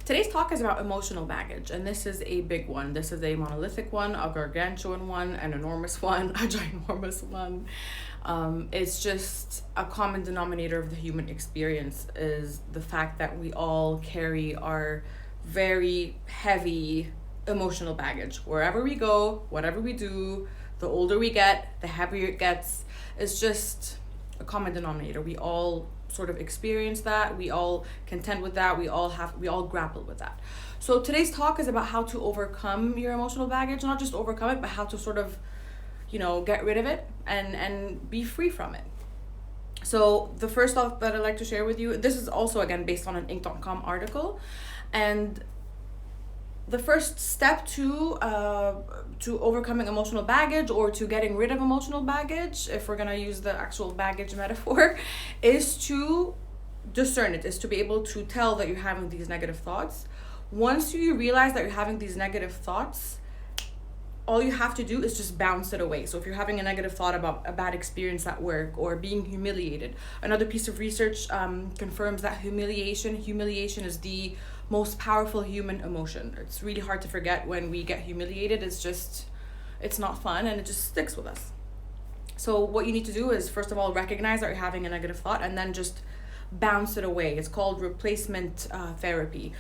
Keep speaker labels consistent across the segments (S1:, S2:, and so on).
S1: Today's talk is about emotional baggage, and this is a big one. This is a monolithic one, a gargantuan one, an enormous one, a ginormous one. It's just a common denominator of the human experience is the fact that we all carry our very heavy emotional baggage. Wherever we go, whatever we do, the older we get, the heavier it gets. It's just a common denominator. We all sort of experience that, we all contend with that, we all grapple with that. So today's talk is about how to overcome your emotional baggage, not just overcome it, but how to sort of get rid of it and be free from it. So the first thought that I'd like to share with you, this is also again based on an Inc.com article, and the first step to overcoming emotional baggage, or to getting rid of emotional baggage, if we're gonna use the actual baggage metaphor, is to discern it, is to be able to tell that you're having these negative thoughts. Once you realize that you're having these negative thoughts, all you have to do is just bounce it away. So if you're having a negative thought about a bad experience at work or being humiliated, another piece of research confirms that humiliation is the most powerful human emotion. It's really hard to forget when we get humiliated. It's not fun, and it just sticks with us. So what you need to do is, first of all, recognize that you're having a negative thought and then just bounce it away. It's called replacement therapy.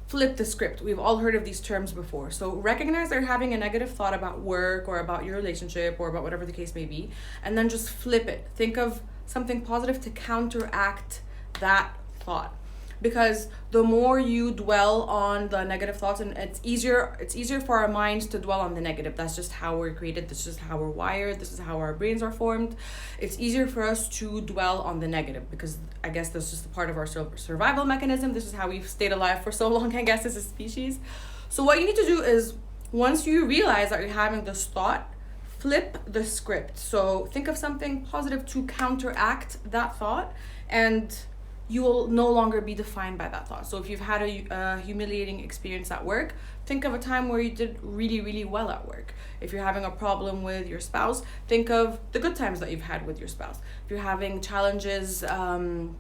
S1: Flip the script. We've all heard of these terms before. So recognize that you're having a negative thought about work or about your relationship or about whatever the case may be, and then just flip it. Think of something positive to counteract that thought. Because the more you dwell on the negative thoughts, and it's easier for our minds to dwell on the negative. That's just how we're created. This is how we're wired. This is how our brains are formed. It's easier for us to dwell on the negative because I guess that's just a part of our survival mechanism. This is how we've stayed alive for so long, I guess, as a species. So what you need to do is, once you realize that you're having this thought, flip the script. So think of something positive to counteract that thought, and you will no longer be defined by that thought. So if you've had a humiliating experience at work, think of a time where you did really, really well at work. If you're having a problem with your spouse, think of the good times that you've had with your spouse. If you're having challenges, an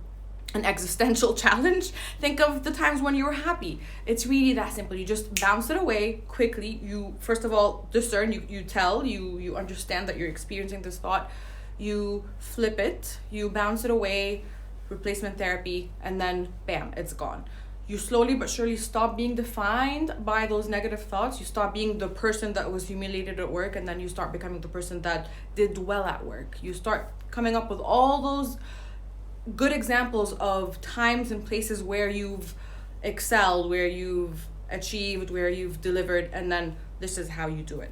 S1: existential challenge, think of the times when you were happy. It's really that simple. You just bounce it away quickly. You, first of all, discern, you understand that you're experiencing this thought. You flip it, you bounce it away, replacement therapy, and then bam, it's gone. You slowly but surely stop being defined by those negative thoughts. You stop being the person that was humiliated at work, and then you start becoming the person that did well at work. You start coming up with all those good examples of times and places where you've excelled, where you've achieved, where you've delivered, and then this is how you do it.